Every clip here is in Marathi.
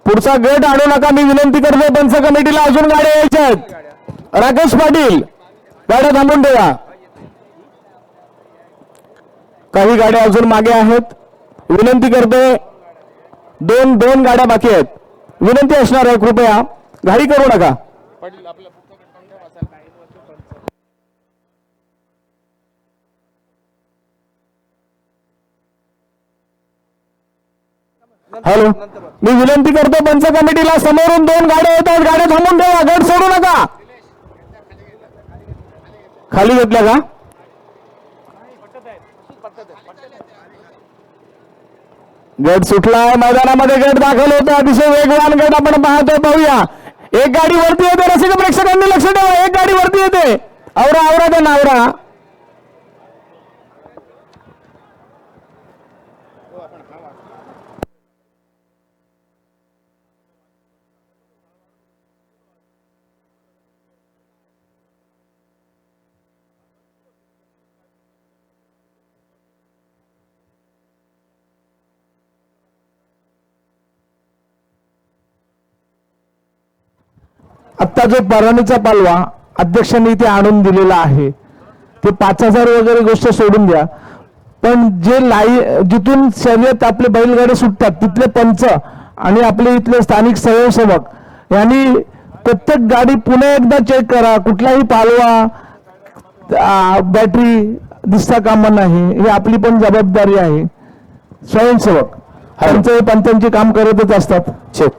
पुढचा गट आणू नका, मी विनंती करतो पंच कमिटीला. अजून गाड्या यायच्या आहेत. राकेश पाटील, गाड्या थांबून ठेवा. काही गाड्या अजून मागे आहेत. विनंती करतोय, दोन गाड्या बाकी आहेत. विनंती असणार आहे, कृपया घाई करू नका. हॅलो, मी विनंती करतो पंच कमिटीला, समोरून 2 गाड्या येतात, गाड्या थांबून ठेवा, गट सोडू नका. खाली घेतल्या का? गट सुटलाय, मैदानामध्ये गट दाखल होता. अतिशय वेगवान गट आपण पाहतोय. पाहूया, एक गाडी वरती येते. रसिक प्रेक्षकांनी लक्ष ठेवा, एक गाडी वरती येते. आवरा त्यांना आवरा. आत्ता जो परवानीचा पालवा अध्यक्षांनी इथे आणून दिलेला आहे ते 5,000 वगैरे गोष्ट सोडून द्या, पण जे जिथून शर्यत आपले बैलगाडी सुटतात तिथले पंच आणि आपले इथले स्थानिक स्वयंसेवक यांनी प्रत्येक गाडी पुन्हा एकदा चेक करा. कुठलाही पालवा बॅटरी दिसता कामा नाही, ही आपली पण जबाबदारी आहे. स्वयंसेवक पंचांची काम करतच असतात. चेक.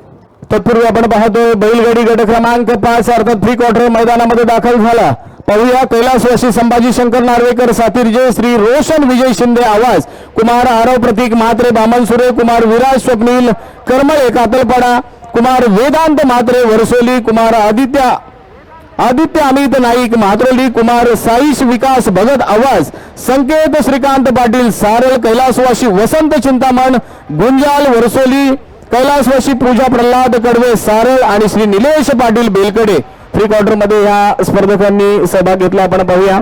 तत्पूर्वी आपण पाहतोय बैलगाडी गट क्रमांक 5 अर्थात प्री क्वार्टर मैदानामध्ये दाखल झाला. पाहूया, कैलासवासी संभाजी शंकर नार्वेकर सातिर्जे, श्री रोशन विजय शिंदे आवाज, कुमार आरव प्रतीक म्हात्रे बामनसुरे, कुमार विराज स्वप्नील करमळे कातलपाडा, कुमार वेदांत म्हात्रे वरसोली, कुमार आदित्य अमित नाईक म्हात्रोली, कुमार साईश विकास भगत आवाज, संकेत श्रीकांत पाटील सारळ, कैलासवासी वसंत चिंतामण गुंजाल वरसोली, कैलासवासी पूजा प्रल्हाद कडवे सारळ आणि श्री निलेश पाटील बेलकडे प्री क्वार्टर मध्ये या स्पर्धकांनी सहभाग घेतला. आपण पाहूया.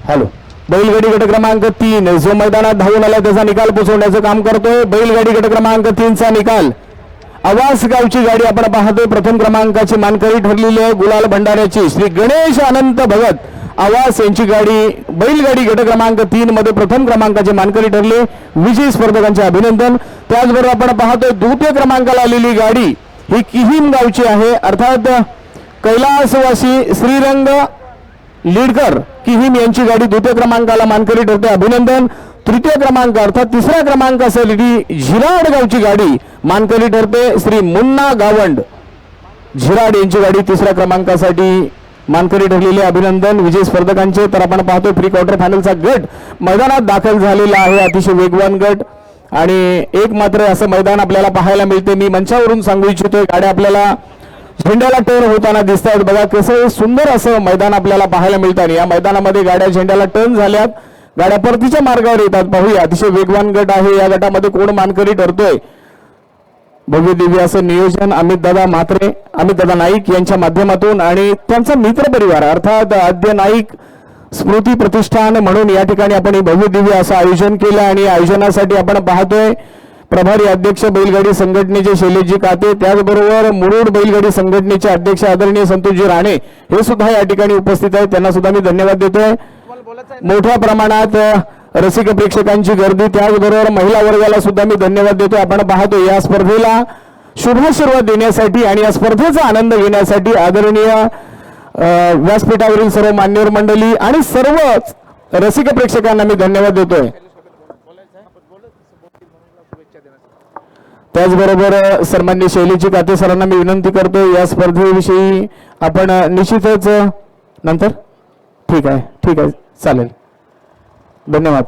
हॅलो, बैलगाडी गट क्रमांक 3 जो मैदानात धावून आला त्याचा निकाल पोहोचवण्याचं काम करतोय. बैलगाडी गट क्रमांक 3चा निकाल, आवास गावची गाडी आपण पाहतोय. प्रथम क्रमांकाची मानकरी ठरलेली आहे गुलाल भंडाऱ्याची श्री गणेश अनंत भगत आवास यांची गाडी बैलगाडी गट क्रमांक 3 मध्ये प्रथम क्रमांकाचे मानकरी ठरले. विजयी स्पर्धकांचे अभिनंदन. त्याचबरोबर आपण पाहतोय द्वितीय क्रमांकाला आलेली गाडी ही किहीम गावची आहे, अर्थात कैलासवासी श्रीरंग लीडकर किहीम यांची गाडी द्वितीय क्रमांकाला मानकरी ठरते. अभिनंदन. तृतीय क्रमांक अर्थात तिसऱ्या क्रमांकासाठी झिराड गावची गाडी मानकरी ठरते. श्री मुन्ना गावंड झिराड यांची गाडी तिसऱ्या क्रमांकासाठी मानकरी ठरलेले. अभिनंदन विजय स्पर्धकांचे. तर आपण पाहतो प्री क्वार्टर फायनलचा गट मैदानात दाखल झालेला आहे. अतिशय वेगवान गट आणि एक मात्र असं मैदान आपल्याला पाहायला मिळते. मी मंचावरून सांगू इच्छितोय, गाड्या आपल्याला झेंड्याला टर्न होताना दिसत आहेत. बघा कसं सुंदर असं मैदान आपल्याला पाहायला मिळतं. या मैदानामध्ये गाड्या झेंड्याला टर्न झाल्यात, गाड्या परतीच्या मार्गावर येतात. पाहूया, अतिशय वेगवान गट आहे. या गटामध्ये कोण मानकरी ठरतोय? भव्य दिव्य असं नियोजन अमित दादा नाईक यांच्या माध्यमातून आणि त्यांचा मित्र परिवार अर्थात आद्य नाईक स्मृती प्रतिष्ठान म्हणून या ठिकाणी आपण भव्य दिव्य असं आयोजन केलं. आणि आयोजनासाठी आपण पाहतोय प्रभारी अध्यक्ष बैलगाडी संघटनेचे शैलेशजी काते, त्याचबरोबर मुरुड बैलगाडी संघटनेचे अध्यक्ष आदरणीय संतोषजी राणे हे सुद्धा या ठिकाणी उपस्थित आहेत. त्यांना सुद्धा मी धन्यवाद देतोय. मोठ्या प्रमाणात रसिक प्रेक्षकांची गर्दी, त्याचबरोबर महिला वर्गाला सुद्धा मी धन्यवाद देतोय. आपण पाहतो या स्पर्धेला शुभाशीर्वाद देण्यासाठी आणि या स्पर्धेचा आनंद घेण्यासाठी आदरणीय व्यासपीठावरील सर्व मान्यवर मंडळी आणि सर्व रसिक प्रेक्षकांना मी धन्यवाद देतोय. त्याचबरोबर सन्माननीय शैलीची काते सरांना मी विनंती करतो या स्पर्धेविषयी आपण निश्चितच नंतर ठीक आहे चालेल. धन्यवाद.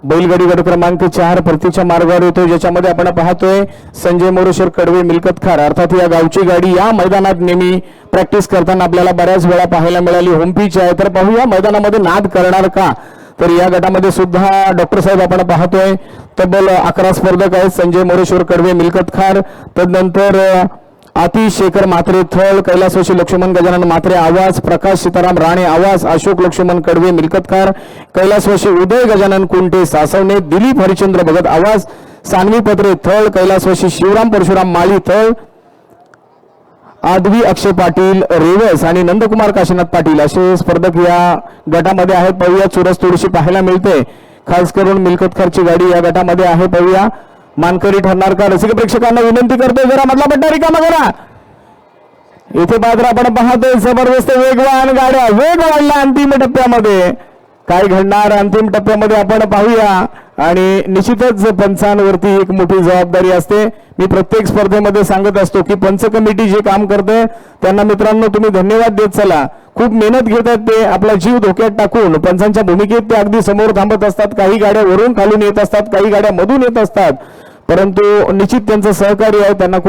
बैलगाडी गट क्रमांक 4 परतीच्या मार्गावर येतो, ज्याच्यामध्ये आपण पाहतोय संजय मोरेश्वर कडवे मिल्कतखार अर्थात या गावची गाडी या मैदानात नेहमी प्रॅक्टिस करताना आपल्याला बऱ्याच वेळा पाहायला मिळाली. होम पिच आहे, तर पाहूया मैदानामध्ये नाद करणार का. तर या गटामध्ये सुद्धा डॉक्टर साहेब आपण पाहतोय तब्बल 11 स्पर्धक आहेत. संजय मोरेश्वर कडवे मिल्कतखार, तदनंतर आतिश शेखर म्हात्रे थळ, कैलासवासी लक्ष्मण गजानन म्हात्रे आवाज, प्रकाश सीताराम राणे आवाज, अशोक लक्ष्मण कडवे मिल्कतखार, कैलासवासी उदय गजानन कुंटे सासवणे, दिलीप हरिचंद्र भगत आवाज, सानवी पत्रे थळ, कैलासवासी शिवराम परशुराम माळी थळ, आदवी अक्षय पाटील रेवस आणि नंदकुमार काशीनाथ पाटील असे स्पर्धक या गटामध्ये आहेत. पाहूया चुरस थोडीशी पाहायला मिळते, खास करून मिल्कतखारची गाडी या गटामध्ये आहे. पाहूया मानकरी ठरणार का. रसिक प्रेक्षकांना विनंती करतोय जरा मधला पट्टा रिकामा करा. इथे पात्र आपण पाहतोय जबरदस्त वेगवान गाड्या, वेग वाढला अंतिम टप्प्यामध्ये. काय घडणार अंतिम टप्प्यामध्ये आपण पाहूया आणि निश्चितच पंचांवरती एक मोठी जबाबदारी असते. मी प्रत्येक स्पर्धेमध्ये सांगत असतो की पंच कमिटी जे काम करते त्यांना मित्रांनो तुम्ही धन्यवाद देत चला. खूप मेहनत घेतात ते, आपला जीव धोक्यात टाकून पंचांच्या भूमिकेत ते अगदी समोर थांबत असतात. काही गाड्या वरून खालून येत असतात, काही गाड्या मधून येत असतात, परंतु निश्चित त्यांचं सहकार्य आहे, त्यांना